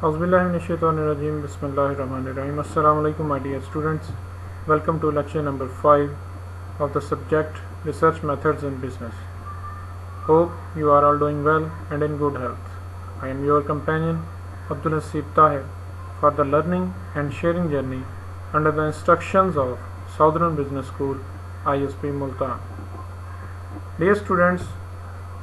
Auzubillahiminash-shaytanir-rajim. Bismillahir-rahmanir-rahim. Assalamu alaikum, my dear students. Welcome to lecture number 5 of the subject Research Methods in Business. Hope you are all doing well and in good health. I am your companion, Abdul Nasib Tahir, for the learning and sharing journey under the instructions of Southern Business School, ISP Multan. Dear students,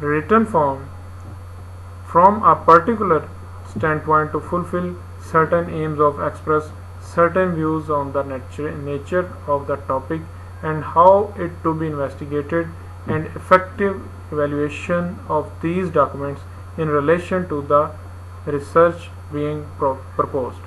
written form from a particular standpoint to fulfill certain aims of express certain views on the nature of the topic and how it to be investigated, and effective evaluation of these documents in relation to the research being proposed.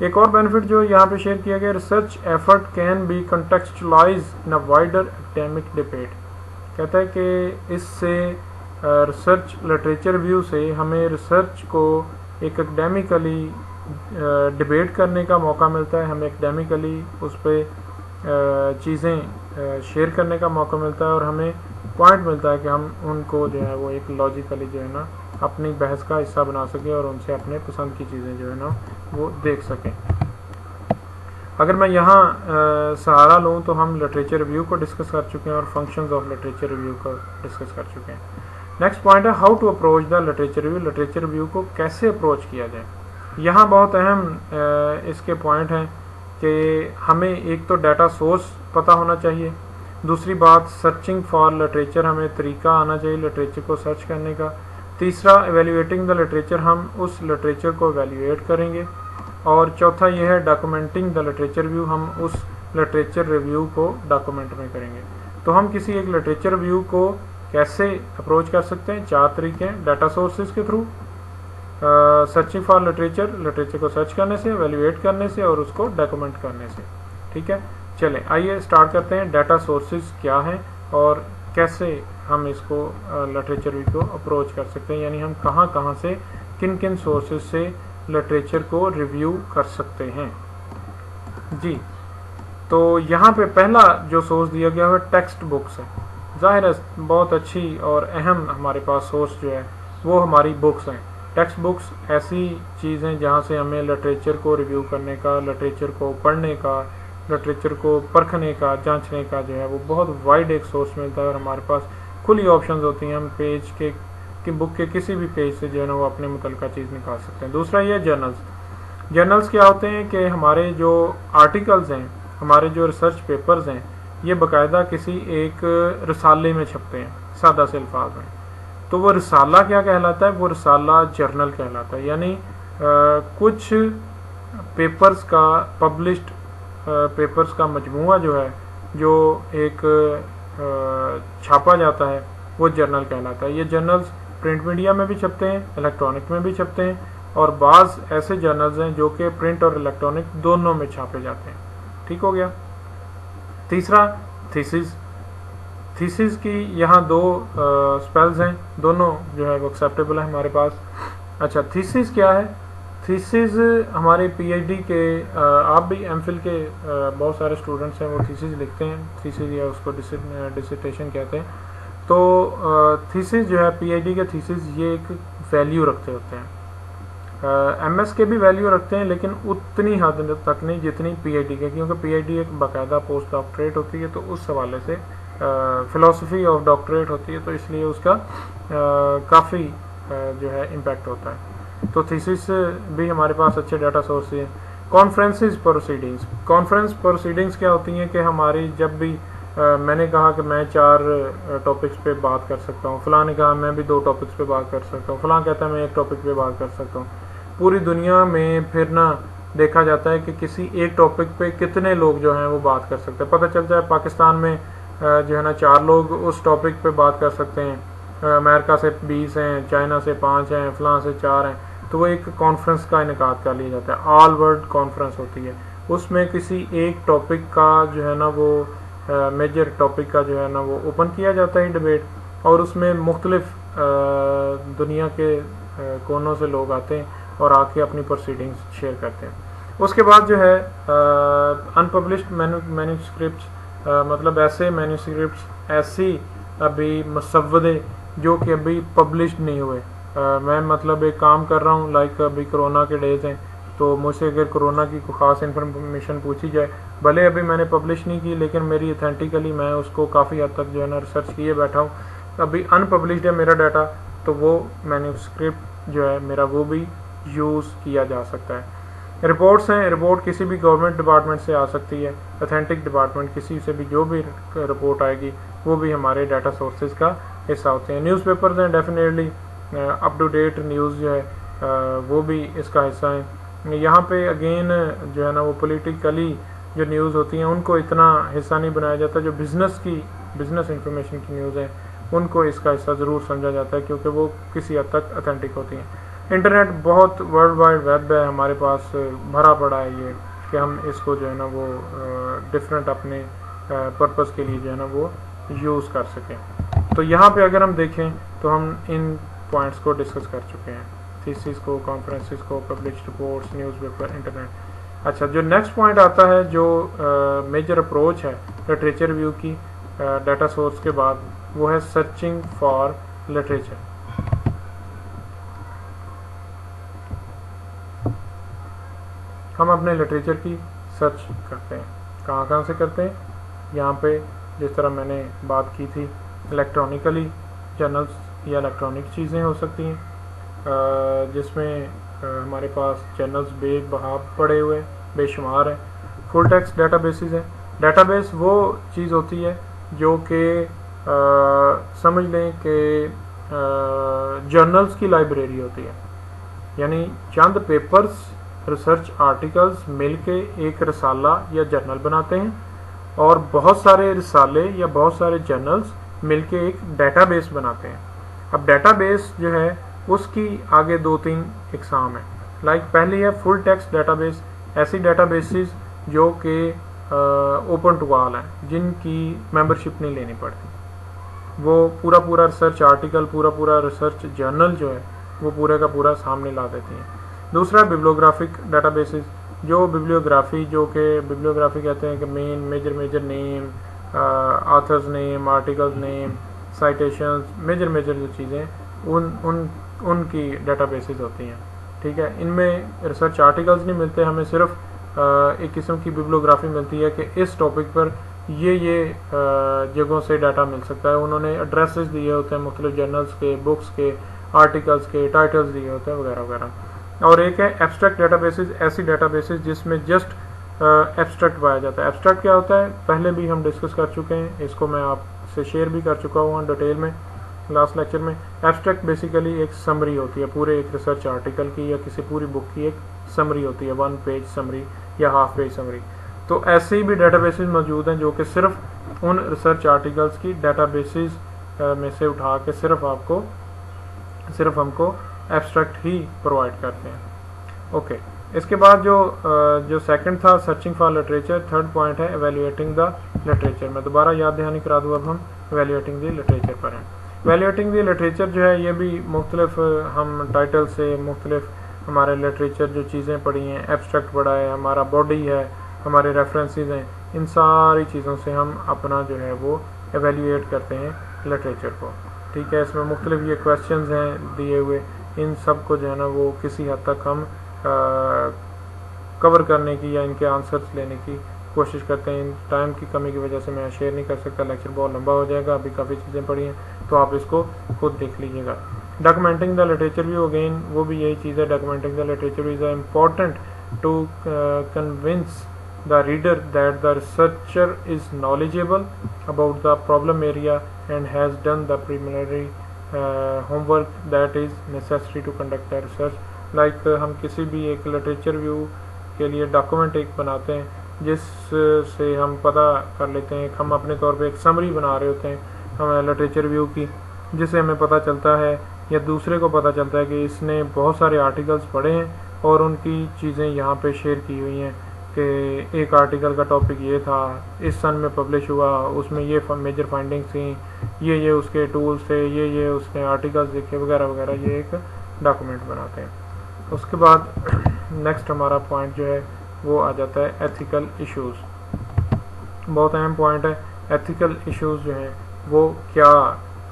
ایک اور benefit جو یہاں پہ share کیا گیا، research effort can be contextualize in a wider academic debate. کہتا ہے کہ اس سے ریسرچ لٹریچر ویو سے ہمیں ریسرچ کو ایک اکیڈیمکلی ڈبیٹ کرنے کا موقع ملتا ہے، ہمیں اکیڈیمکلی اس پہ چیزیں شیئر کرنے کا موقع ملتا ہے، اور ہمیں پوائنٹ ملتا ہے کہ ہم ان کو جو ہے وہ ایک لاجیکلی جو ہے نا اپنی بحث کا حصہ بنا سکیں اور ان سے اپنے پسند کی چیزیں جو ہے نا وہ دیکھ سکیں. اگر میں یہاں سہارا لوں تو ہم لٹریچر ریویو کو ڈسکس کر چکے ہیں اور فنکشنز آف لٹریچر ریویو کو ڈسکس کر چکے ہیں. نیکسٹ پوائنٹ ہے how to approach the literature review. Literature review کو کیسے اپروچ کیا جائے. یہاں بہت اہم اس کے پوائنٹ ہیں کہ ہمیں ایک تو ڈیٹا سورس پتہ ہونا چاہیے، دوسری بات سرچنگ فار لٹریچر، ہمیں طریقہ آنا چاہیے لٹریچر کو سرچ کرنے کا، تیسرا ایویلیویٹنگ دا لٹریچر، ہم اس لٹریچر کو ایویلیویٹ کریں گے، اور چوتھا یہ ہے ڈاکومنٹنگ دا لٹریچر ریویو، ہم اس لٹریچر ریویو کو ڈاکومنٹ میں کریں گے. تو ہم کسی ایک لٹریچر ریویو کو کیسے اپروچ کر سکتے ہیں؟ 4 طریقے ہیں. ڈیٹا سورسز کے through, searching for literature, literature کو سرچ کرنے سے، ایویلیویٹ کرنے سے، اور اس کو ڈاکومنٹ کرنے سے. ٹھیک ہے، چلیں آئیے اسٹارٹ کرتے ہیں. ڈیٹا سورسز کیا ہیں اور کیسے ہم اس کو لٹریچر ریویو کو اپروچ کر سکتے ہیں، یعنی ہم کہاں کہاں سے کن کن سورسز سے لٹریچر کو ریویو کر سکتے ہیں. جی، تو یہاں پہ پہلا جو سورس دیا گیا ہے ٹیکسٹ بکس ہے. ظاہر ہے بہت اچھی اور اہم ہمارے پاس سورس جو ہے وہ ہماری بکس ہیں. ٹیکسٹ بکس ایسی چیز ہیں جہاں سے ہمیں لٹریچر کو ریویو کرنے کا، لٹریچر کو پڑھنے کا، لٹریچر کو پرکھنے کا، جانچنے کا جو ہے وہ بہت وائڈ ایک سورس ملتا ہے، اور ہمارے پاس کھلی آپشنز ہوتی ہیں. ہم پیج کے بک کے کسی بھی پیج سے جو ہے نا وہ اپنے متعلقہ چیز نکال سکتے ہیں. دوسرا یہ جرنلز. جرنلز کیا ہوتے ہیں کہ ہمارے جو آرٹیکلز ہیں، ہمارے جو ریسرچ پیپرز ہیں، یہ باقاعدہ کسی ایک رسالے میں چھپتے ہیں سادہ سے الفاظ میں. تو وہ رسالہ کیا کہلاتا ہے؟ وہ رسالہ جرنل کہلاتا ہے. یعنی کچھ پیپرز کا پبلشڈ پیپرز کا مجموعہ جو ہے جو ایک چھاپا جاتا ہے وہ جرنل کہلاتا ہے. یہ جرنلز پرنٹ میڈیا میں بھی چھپتے ہیں، الیکٹرانک میں بھی چھپتے ہیں، اور بعض ایسے جرنلز ہیں جو کہ پرنٹ اور الیکٹرانک دونوں میں چھاپے جاتے ہیں. ٹھیک ہو گیا. تیسرا تھیسز. تھیسز کی یہاں 2 سپیلز ہیں، دونوں جو ہے وہ ایکسیپٹیبل ہیں ہمارے پاس. اچھا، تھیسز کیا ہے؟ تھیسز ہمارے پی ایچ ڈی کے، آپ بھی ایم فل کے بہت سارے اسٹوڈنٹس ہیں وہ تھیسز لکھتے ہیں. تھیسز یا اس کو ڈسرٹیشن کہتے ہیں. تو تھیسز جو ہے پی ایچ ڈی کے تھیسز یہ ایک ویلیو رکھتے ہوتے ہیں. ایم ایس کے بھی ویلیو رکھتے ہیں لیکن اتنی حد تک نہیں جتنی پی ایچ ڈی کے، کیونکہ پی ایچ ڈی ایک باقاعدہ پوسٹ ڈاکٹریٹ ہوتی ہے، تو اس حوالے سے فلاسفی آف ڈاکٹریٹ ہوتی ہے، تو اس لیے اس کا کافی جو ہے امپیکٹ ہوتا ہے. تو تھیسس بھی ہمارے پاس اچھے ڈیٹا سورس ہیں. Conferences proceedings. کانفرنس پروسیڈنگز کیا ہوتی ہیں کہ ہماری جب بھی میں نے کہا کہ میں 4 ٹاپکس پہ بات کر سکتا ہوں، فلاں نے کہا میں بھی 2 ٹاپکس پہ بات کر سکتا ہوں، فلاں کہتا ہے میں 1 ٹاپک پہ بات کر سکتا ہوں. پوری دنیا میں پھرنا دیکھا جاتا ہے کہ کسی ایک ٹاپک پہ کتنے لوگ جو ہیں وہ بات کر سکتے ہیں. پتہ چلتا ہے پاکستان میں جو ہے نا 4 لوگ اس ٹاپک پہ بات کر سکتے ہیں، امریکہ سے 20 ہیں، چائنا سے 5 ہیں، فلاں سے 4 ہیں. تو وہ ایک کانفرنس کا انعقاد کر لیا جاتا ہے. آل ورلڈ کانفرنس ہوتی ہے. اس میں کسی ایک ٹاپک کا جو ہے نا وہ میجر ٹاپک کا جو ہے نا وہ اوپن کیا جاتا ہے ڈبیٹ، اور اس میں مختلف دنیا کے کونوں سے لوگ آتے ہیں اور آ کے اپنی پروسیڈنگز شیئر کرتے ہیں. اس کے بعد جو ہے ان پبلشڈ مینوسکرپٹس، مطلب ایسے مینوسکرپٹس، ایسی ابھی مسودے جو کہ ابھی پبلشڈ نہیں ہوئے. میں مطلب ایک کام کر رہا ہوں، لائک ابھی کرونا کے ڈیز ہیں، تو مجھ سے اگر کرونا کی کوئی خاص انفارمیشن پوچھی جائے، بھلے ابھی میں نے پبلش نہیں کی لیکن میری اتھینٹیکلی میں اس کو کافی حد تک جو ہے نا ریسرچ کیے بیٹھا ہوں. ابھی ان پبلشڈ ہے میرا ڈیٹا، تو وہ مینوسکرپٹ جو ہے میرا وہ بھی یوز کیا جا سکتا ہے. رپورٹس ہیں. رپورٹ کسی بھی گورنمنٹ ڈپارٹمنٹ سے آ سکتی ہے، اتھینٹک ڈپارٹمنٹ کسی سے بھی جو بھی رپورٹ آئے گی وہ بھی ہمارے ڈیٹا سورسز کا حصہ ہوتے ہیں. نیوز پیپرز ہیں، definitely up to date news جو ہے وہ بھی اس کا حصہ ہیں. یہاں پہ اگین جو ہے نا وہ پولیٹیکلی جو نیوز ہوتی ہیں ان کو اتنا حصہ نہیں بنایا جاتا. جو بزنس انفارمیشن کی نیوز ہیں ان کو اس کا حصہ ضرور سمجھا جاتا ہے کیونکہ وہ کسی حد تک اتھینٹک ہوتی ہیں. انٹرنیٹ بہت ورلڈ وائڈ ویب ہے ہمارے پاس بھرا پڑا ہے یہ کہ ہم اس کو جو ہے نا وہ ڈفرینٹ اپنے پرپز کے لیے جو ہے نا وہ یوز کر سکیں. تو یہاں پہ اگر ہم دیکھیں تو ہم ان پوائنٹس کو ڈسکس کر چکے ہیں, تھیسس کو, کانفرنسز کو, publish reports, news paper, internet. اچھا, جو نیکسٹ پوائنٹ آتا ہے جو میجر اپروچ ہے لٹریچر ریویو کی ڈیٹا سورس کے بعد, وہ ہے سرچنگ فار لٹریچر. ہم اپنے لٹریچر کی سرچ کرتے ہیں. کہاں سے کرتے ہیں؟ یہاں پہ جس طرح میں نے بات کی تھی, الیکٹرانکلی جرنلز یا الیکٹرانک چیزیں ہو سکتی ہیں جس میں ہمارے پاس جرنلز بے بہا پڑے ہوئے بے شمار ہیں. فل ٹیکسٹ ڈیٹا بیسز ہیں. ڈیٹا بیس وہ چیز ہوتی ہے جو کہ سمجھ لیں کہ جرنلز کی لائبریری ہوتی ہے, یعنی چند پیپرز, ریسرچ آرٹیکلز مل کے ایک رسالہ یا جرنل بناتے ہیں, اور بہت سارے رسالے یا بہت سارے جرنلز مل کے ایک ڈیٹا بیس بناتے ہیں. اب ڈیٹا بیس جو ہے اس کی آگے 2-3 اقسام ہیں. پہلی ہے فل ٹیکسٹ ڈیٹا بیس, ایسی ڈیٹا بیسز جو کہ اوپن ٹو آل ہیں, جن کی ممبرشپ نہیں لینی پڑتی. وہ پورا ریسرچ آرٹیکل, پورا ریسرچ جرنل جو ہے وہ پورے کا پورا سامنے لا دیتی ہیں. دوسرا بیبلیوگرافک ڈیٹا بیسز, جو بیبلیوگرافی, جو کہ بیبلیوگرافی کہتے ہیں کہ میجر نیم, آتھرز نیم, آرٹیکلز نیم, سائٹیشنز, میجر جو چیزیں ان کی ڈیٹا بیسز ہوتی ہیں. ٹھیک ہے, ان میں ریسرچ آرٹیکلز نہیں ملتے, ہمیں صرف ایک قسم کی بیبلیوگرافی ملتی ہے کہ اس ٹاپک پر یہ جگہوں سے ڈیٹا مل سکتا ہے. انہوں نے ایڈریسز دیے ہوتے ہیں مختلف جرنلز کے, بکس کے, آرٹیکلز کے, ٹائٹلز دیے ہوتے ہیں وغیرہ وغیرہ. اور ایک ہے ایبسٹریکٹ ڈیٹا بیسز, ایسی ڈیٹا بیسز جس میں جسٹ ایبسٹریکٹ پایا جاتا ہے. ایبسٹریکٹ کیا ہوتا ہے پہلے بھی ہم ڈسکس کر چکے ہیں, اس کو میں آپ سے شیئر بھی کر چکا ہوں ڈیٹیل میں لاسٹ لیکچر میں. ایبسٹریکٹ بیسیکلی ایک سمری ہوتی ہے پورے ایک ریسرچ آرٹیکل کی یا کسی پوری بک کی ایک سمری ہوتی ہے, 1 پیج سمری یا ہاف پیج سمری. تو ایسے بھی ڈیٹا بیسز موجود ہیں جو کہ صرف ان ریسرچ آرٹیکلس کی ڈیٹا بیسز میں سے اٹھا کے صرف ہم کو ایبسٹریکٹ ہی پرووائڈ کرتے ہیں. اوکے, اس کے بعد جو سیکنڈ تھا searching for literature, third point ہے ایویلویٹنگ دا لٹریچر. میں دوبارہ یاد دہانی کرا دوں, اب ہم ایویلویٹنگ دی لٹریچر پر ہیں. ایویلویٹنگ دی لٹریچر جو ہے یہ بھی مختلف ہم ٹائٹل سے مختلف ہمارے لٹریچر جو چیزیں پڑھی ہیں, ایبسٹریکٹ پڑھا ہے, ہمارا باڈی ہے, ہمارے ریفرنسز ہیں, ان ساری چیزوں سے ہم اپنا جو ہے وہ ایویلویٹ کرتے ہیں لٹریچر کو. ٹھیک ہے, اس میں مختلف یہ کویشچنز ہیں دیے ہوئے, ان سب کو جو ہے نا وہ کسی حد تک ہم کور کرنے کی یا ان کے آنسرس لینے کی کوشش کرتے ہیں. ٹائم کی کمی کی وجہ سے میں شیئر نہیں کر سکتا, لیکچر بہت لمبا ہو جائے گا. ابھی کافی چیزیں پڑھی ہیں تو آپ اس کو خود دیکھ لیجیے گا. ڈاکومنٹنگ دا لٹریچر بھی اگین وہ بھی یہی چیز ہے. Documenting the literature is important to convince the reader that the researcher is knowledgeable about the problem area and has done the preliminary homework that is necessary to conduct the research. Like ہم کسی بھی ایک literature view کے لیے document ایک بناتے ہیں جس سے ہم پتہ کر لیتے ہیں, ہم اپنے طور پہ ایک سمری بنا رہے ہوتے ہیں ہمیں لٹریچر ویو کی, جس سے ہمیں پتہ چلتا ہے یا دوسرے کو پتہ چلتا ہے کہ اس نے بہت سارے آرٹیکلس پڑھے ہیں اور ان کی چیزیں یہاں پہ شیئر کی ہوئی ہیں کہ ایک آرٹیکل کا ٹاپک یہ تھا, اس سن میں پبلش ہوا, اس میں یہ میجر فائنڈنگس تھیں, یہ اس کے ٹولز تھے, یہ اس نے آرٹیکلز دیکھے وغیرہ وغیرہ. یہ ایک ڈاکومنٹ بناتے ہیں. اس کے بعد نیکسٹ ہمارا پوائنٹ جو ہے وہ آ جاتا ہے ایتھیکل ایشوز. بہت اہم پوائنٹ ہے. ایتھیکل ایشوز جو ہیں وہ کیا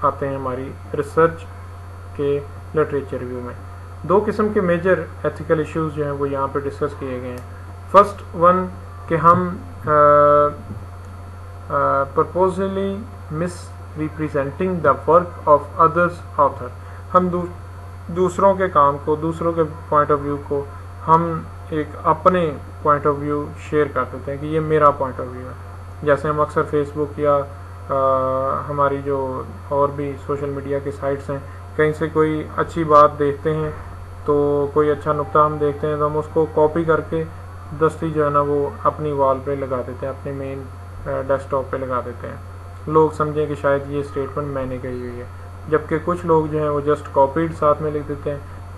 آتے ہیں ہماری ریسرچ کے لٹریچر ریویو میں. 2 قسم کے میجر ایتھیکل ایشوز جو ہیں وہ یہاں پہ ڈسکس کیے گئے ہیں. فرسٹ ون کہ ہم purposely misrepresenting the work of others author. ہم دوسروں کے کام کو, دوسروں کے پوائنٹ آف ویو کو ہم ایک اپنے پوائنٹ آف ویو شیئر کر دیتے ہیں کہ یہ میرا پوائنٹ آف ویو ہے. جیسے ہم اکثر فیس بک یا ہماری جو اور بھی سوشل میڈیا کی سائٹس ہیں, کہیں سے کوئی اچھی بات دیکھتے ہیں تو کوئی اچھا نقطہ ہم دیکھتے ہیں تو ہم اس کو کاپی کر کے دستی جو ہے نا وہ اپنی وال پہ لگا دیتے ہیں, اپنے مین ڈیسک ٹاپ پہ لگا دیتے ہیں. لوگ سمجھیں کہ شاید یہ اسٹیٹمنٹ میں نے کہی ہوئی ہے, جبکہ کچھ لوگ جو ہیں وہ جسٹ کاپیڈ ساتھ میں لکھ دیتے ہیں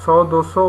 100-200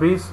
20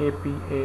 APA,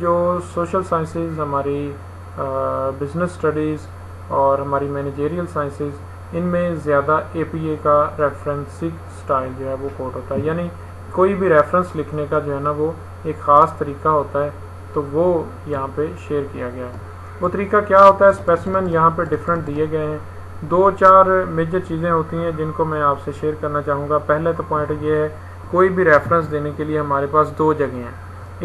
جو سوشل سائنسز، ہماری بزنس اسٹڈیز اور ہماری مینیجریل سائنسز، ان میں زیادہ اے پی اے کا ریفرنسنگ سٹائل جو ہے وہ کوٹ ہوتا ہے، یعنی کوئی بھی ریفرنس لکھنے کا جو ہے نا وہ ایک خاص طریقہ ہوتا ہے، تو وہ یہاں پہ شیئر کیا گیا ہے۔ وہ طریقہ کیا ہوتا ہے؟ اسپیسیمن یہاں پہ ڈفرینٹ دیے گئے ہیں۔ 2-4 میجر چیزیں ہوتی ہیں جن کو میں آپ سے شیئر کرنا چاہوں گا۔ پہلے تو پوائنٹ یہ ہے، کوئی بھی ریفرنس دینے کے لیے ہمارے پاس 2 جگہیں ہیں۔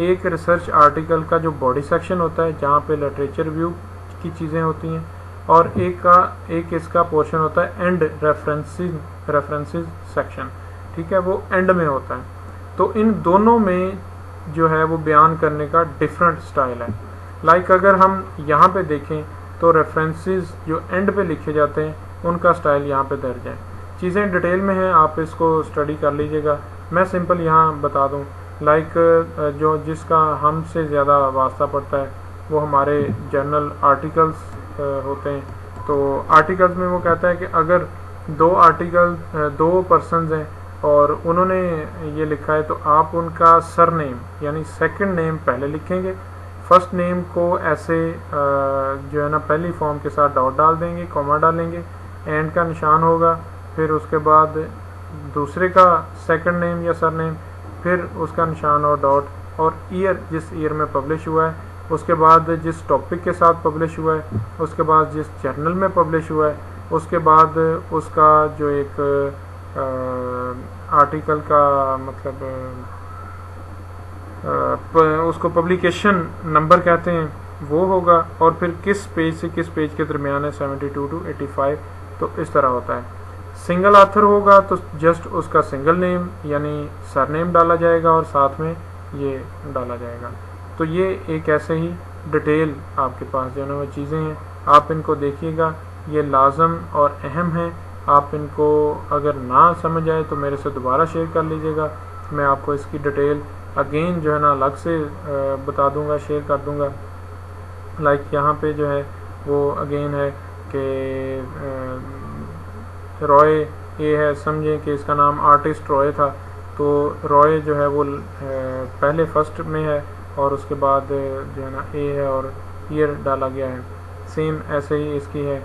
ایک ریسرچ آرٹیکل کا جو باڈی سیکشن ہوتا ہے جہاں پہ لٹریچر ریویو کی چیزیں ہوتی ہیں، اور ایک اس کا پورشن ہوتا ہے اینڈ ریفرنسز سیکشن، ٹھیک ہے، وہ اینڈ میں ہوتا ہے۔ تو ان دونوں میں جو ہے وہ بیان کرنے کا ڈفرینٹ سٹائل ہے۔ لائک اگر ہم یہاں پہ دیکھیں تو ریفرنسز جو اینڈ پہ لکھے جاتے ہیں ان کا سٹائل یہاں پہ درج ہے۔ چیزیں ڈیٹیل میں ہیں، آپ اس کو اسٹڈی کر لیجئے گا۔ میں سمپل یہاں بتا دوں، لائک جس کا ہم سے زیادہ واسطہ پڑتا ہے وہ ہمارے جرنل آرٹیکلس ہوتے ہیں۔ تو آرٹیکلس میں وہ کہتا ہے کہ اگر 2 پرسنز ہیں اور انہوں نے یہ لکھا ہے، تو آپ ان کا سر نیم یعنی سیکنڈ نیم پہلے لکھیں گے، فرسٹ نیم کو ایسے جو ہے نا پہلی فارم کے ساتھ ڈاٹ ڈال دیں گے، کوما ڈالیں گے، اینڈ کا نشان ہوگا، پھر اس کے بعد دوسرے کا سیکنڈ نیم یا سر نیم، پھر اس کا نشان اور ڈاٹ، اور ایئر جس ایئر میں پبلش ہوا ہے، اس کے بعد جس ٹاپک کے ساتھ پبلش ہوا ہے، اس کے بعد جس جرنل میں پبلش ہوا ہے، اس کے بعد اس کا جو ایک آرٹیکل کا مطلب اس کو پبلیکیشن نمبر کہتے ہیں وہ ہوگا، اور پھر کس پیج سے کس پیج کے درمیان ہے 72 to 85، تو اس طرح ہوتا ہے۔ سنگل آتھر ہوگا تو جسٹ اس کا سنگل نیم یعنی سر نیم ڈالا جائے گا اور ساتھ میں یہ ڈالا جائے گا۔ تو یہ ایک ایسے ہی ڈیٹیل آپ کے پاس جو ہے نا وہ چیزیں ہیں، آپ ان کو دیکھیے گا، یہ لازم اور اہم ہیں۔ آپ ان کو اگر نہ سمجھ آئے تو میرے سے دوبارہ شیئر کر لیجیے گا، میں آپ کو اس کی ڈیٹیل اگین جو ہے نا الگ سے بتا دوں گا، شیئر کر دوں گا۔ لائک یہاں پہ جو ہے وہ اگین ہے کہ روئے یہ ہے، سمجھیں کہ اس کا نام آرٹسٹ روئے تھا، تو روئے جو ہے وہ پہلے فرسٹ میں ہے اور اس کے بعد جو ہے نا اے ہے اور ایئر ڈالا گیا ہے۔ سیم ایسے ہی اس کی ہے۔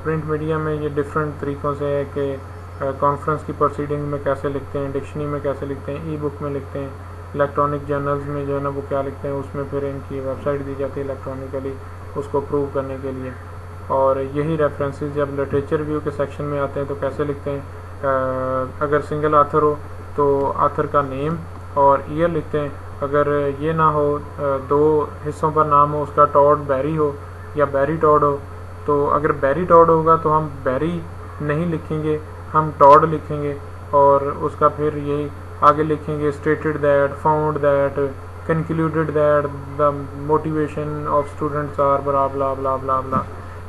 پرنٹ میڈیا میں یہ ڈفرینٹ طریقوں سے ہے کہ کانفرنس کی پروسیڈنگ میں کیسے لکھتے ہیں، ڈکشنری میں کیسے لکھتے ہیں، ای بک میں لکھتے ہیں، الیکٹرانک جرنلز میں جو ہے نا وہ کیا لکھتے ہیں، اس میں پھر ان کی ویب سائٹ دی جاتی ہے الیکٹرانکلی اس کو پروو کرنے کے لیے۔ اور یہی ریفرنسز جب لٹریچر ریویو کے سیکشن میں آتے ہیں تو کیسے لکھتے ہیں، اگر سنگل آتھر ہو تو آتھر کا نیم اور ایئر لکھتے ہیں، اگر یہ نہ ہو 2 حصوں پر نام ہو، اس کا ٹاڈ بیری ہو یا بیری ٹاڈ ہو، تو اگر بیری ٹاڈ ہوگا تو ہم بیری نہیں لکھیں گے، ہم ٹاڈ لکھیں گے، اور اس کا پھر یہی آگے لکھیں گے stated that, found that, concluded that the motivation of students are blah blah blah blah بلا،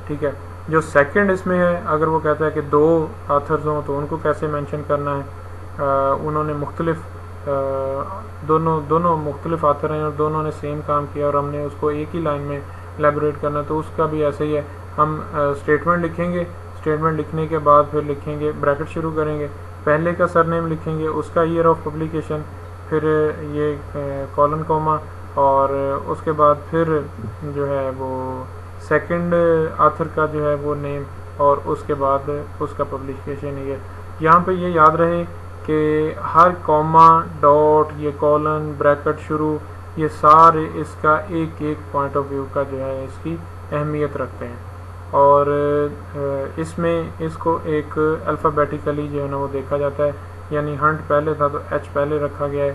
ٹھیک ہے۔ جو سیکنڈ اس میں ہے، اگر وہ کہتا ہے کہ 2 آتھرز ہوں تو ان کو کیسے مینشن کرنا ہے، انہوں نے مختلف دونوں مختلف آتھر ہیں اور دونوں نے سیم کام کیا اور ہم نے اس کو ایک ہی لائن میں الیبوریٹ کرنا، تو اس کا بھی ایسے ہی ہے، ہم اسٹیٹمنٹ لکھیں گے، اسٹیٹمنٹ لکھنے کے بعد پھر لکھیں گے، بریکٹ شروع کریں گے، پہلے کا سر نیم لکھیں گے، اس کا ایئر آف پبلیکیشن، پھر یہ کولن کوما، اور اس کے بعد پھر جو ہے وہ سیکنڈ آتھر کا جو ہے وہ نیم، اور اس کے بعد اس کا پبلیکیشن ایئر۔ یہاں پہ یہ یاد رہے کہ ہر کوما، ڈاٹ، یہ کولن، بریکٹ شروع، یہ سارے اس کا ایک پوائنٹ آف ویو کا جو ہے اس کی اہمیت رکھتے ہیں، اور اس میں اس کو ایک الفابیٹیکلی جو ہے نا وہ دیکھا جاتا ہے، یعنی ہنٹ پہلے تھا تو ایچ پہلے رکھا گیا ہے،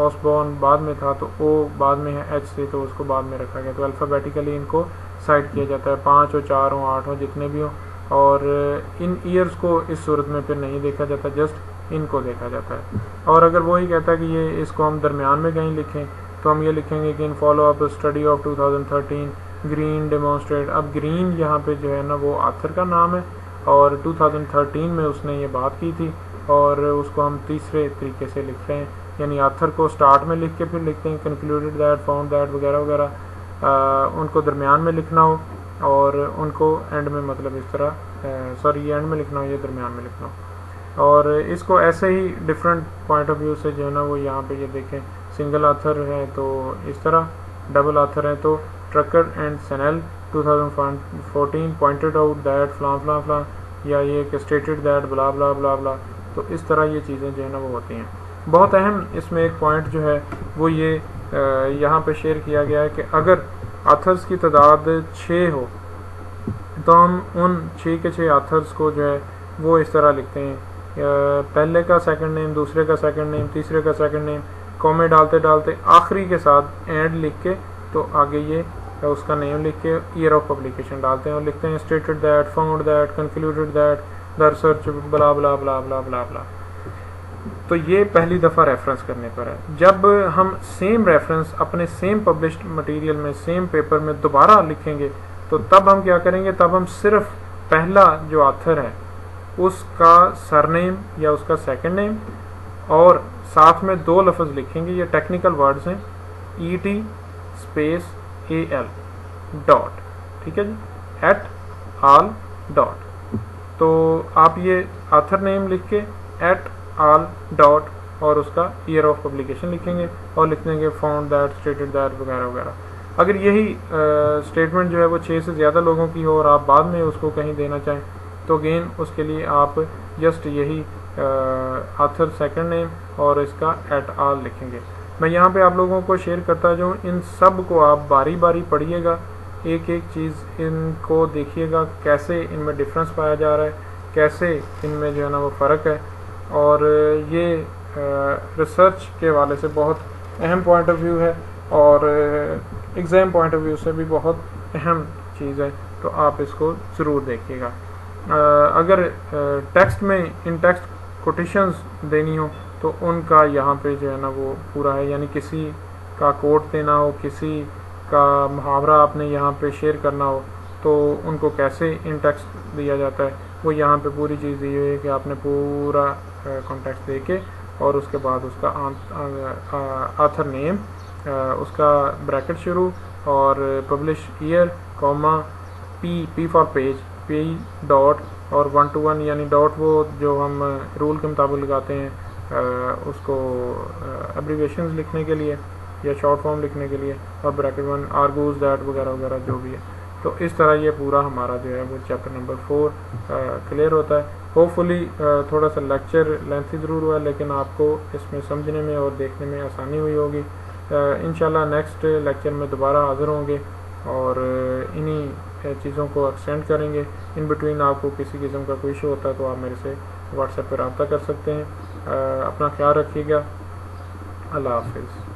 آسبورن بعد میں تھا تو او بعد میں ہے ایچ سے، تو اس کو بعد میں رکھا گیا، تو الفابیٹیکلی ان کو سائڈ کیا جاتا ہے، 5 ہو، 4 ہوں، 8 ہوں، جتنے بھی ہوں، اور ان ایئرز کو اس صورت میں پھر نہیں دیکھا جاتا، جسٹ ان کو دیکھا جاتا ہے۔ اور اگر وہی کہتا ہے کہ یہ اس کو ہم درمیان میں کہیں لکھیں تو ہم یہ لکھیں گے کہ in follow up study of 2013 green demonstrate. اب گرین یہاں پہ جو ہے نا وہ آتھر کا نام ہے، اور 2013 میں اس نے یہ بات کی تھی، اور اس کو ہم تیسرے طریقے سے لکھ رہے ہیں، یعنی آتھر کو سٹارٹ میں لکھ کے پھر لکھتے ہیں کنکلوڈیڈ دیٹ، فاؤنڈ دیٹ وغیرہ وغیرہ، ان کو درمیان میں لکھنا ہو اور ان کو اینڈ میں، مطلب اس طرح یہ اینڈ میں لکھنا ہو، یہ درمیان میں لکھنا ہو، اور اس کو ایسے ہی ڈفرینٹ پوائنٹ آف ویو سے جو ہے نا وہ یہاں پہ یہ دیکھیں سنگل آتھر ہے تو اس طرح، ڈبل آتھر ہے تو Trucker and Sinel 2014 pointed out that فلاں فلاں فلاں، یا یہ کہ اسٹیٹڈ دیٹ بلا بلا بلا بلا. تو اس طرح یہ چیزیں جو ہے نا وہ ہوتی ہیں. بہت اہم اس میں ایک پوائنٹ جو ہے وہ یہ یہاں پہ شیئر کیا گیا ہے کہ اگر آتھرز کی تعداد 6 ہو تو ہم ان 6 کے 6 آتھرز کو جو ہے وہ اس طرح لکھتے ہیں، پہلے کا سیکنڈ نیم، دوسرے کا سیکنڈ نیم، تیسرے کا سیکنڈ نیم، کومے ڈالتے ڈالتے آخری کے ساتھ اینڈ لکھ کے تو آگے یہ اس کا نیم لکھ کے ایئر آف پبلیکیشن ڈالتے ہیں اور لکھتے ہیں stated that, found that, concluded that, the research blah blah blah blah blah بلا. تو یہ پہلی دفعہ ریفرنس کرنے پر ہے. جب ہم سیم ریفرنس اپنے سیم پبلشڈ مٹیریل میں، سیم پیپر میں دوبارہ لکھیں گے تو تب ہم کیا کریں گے، تب ہم صرف پہلا جو آتھر ہے اس کا سر نیم یا اس کا سیکنڈ نیم اور ساتھ میں 2 لفظ لکھیں گے. یہ ٹیکنیکل ورڈز ہیں، ET اسپیس AL ڈاٹ، ٹھیک ہے جی، ایٹ آل ڈاٹ. تو آپ یہ آتھر نیم لکھ کے ایٹ آل ڈاٹ اور اس کا ایئر آف پبلیکیشن لکھیں گے اور لکھ دیں گے فاؤنڈ دیٹ، اسٹیٹڈ دیٹ وغیرہ وغیرہ. اگر یہی اسٹیٹمنٹ جو ہے وہ 6 سے زیادہ لوگوں کی ہو اور آپ بعد میں اس کو کہیں دینا چاہیں تو اگین اس کے لیے آپ جسٹ یہی آتھر سیکنڈ نیم اور اس کا ایٹ آل لکھیں گے. میں یہاں پہ آپ لوگوں کو شیئر کرتا جاؤں، ان سب کو آپ باری باری پڑھیے گا، ایک ایک چیز ان کو دیکھیے گا کیسے ان میں ڈفرینس پایا جا رہا ہے، کیسے ان میں جو ہے نا وہ فرق ہے. اور یہ ریسرچ کے حوالے سے بہت اہم پوائنٹ آف ویو ہے اور ایگزام پوائنٹ آف ویو سے بھی بہت اہم چیز ہے. تو آپ اس کو ضرور دیکھیے گا. اگر ٹیکسٹ میں ان ٹیکسٹ کوٹیشنز دینی ہو تو ان کا یہاں پہ جو ہے نا وہ پورا ہے، یعنی کسی کا کوٹ دینا ہو، کسی کا محاورہ آپ نے یہاں پہ شیئر کرنا ہو تو ان کو کیسے ان ٹیکسٹ دیا جاتا ہے وہ یہاں پہ پوری چیز دی ہوئی ہے کہ آپ نے پورا کانٹیکسٹ دے کے اور اس کے بعد اس کا آتھر نیم، اس کا بریکٹ شروع اور publish year, comma, P for page, P dot اور 1 to 1 یعنی ڈاٹ وہ جو ہم رول کے مطابق لگاتے ہیں اس کو ایبریویشنز لکھنے کے لیے یا شارٹ فارم لکھنے کے لیے، اور بریکٹ 1 آرگوز دیٹ وغیرہ وغیرہ جو بھی ہے. تو اس طرح یہ پورا ہمارا جو ہے وہ چیپٹر نمبر 4 کلیئر ہوتا ہے. ہوپ فلی تھوڑا سا لیکچر لینتھی ضرور ہوا لیکن آپ کو اس میں سمجھنے میں اور دیکھنے میں آسانی ہوئی ہوگی. انشاءاللہ نیکسٹ لیکچر میں دوبارہ حاضر ہوں گے اور انہی چیزوں کو ایکسٹینڈ کریں گے. ان بٹوین آپ کو کسی قسم کا کوئی ایشو ہوتا ہے تو آپ میرے سے واٹس ایپ پہ رابطہ کر سکتے ہیں. اپنا خیال رکھیے گا. اللہ حافظ.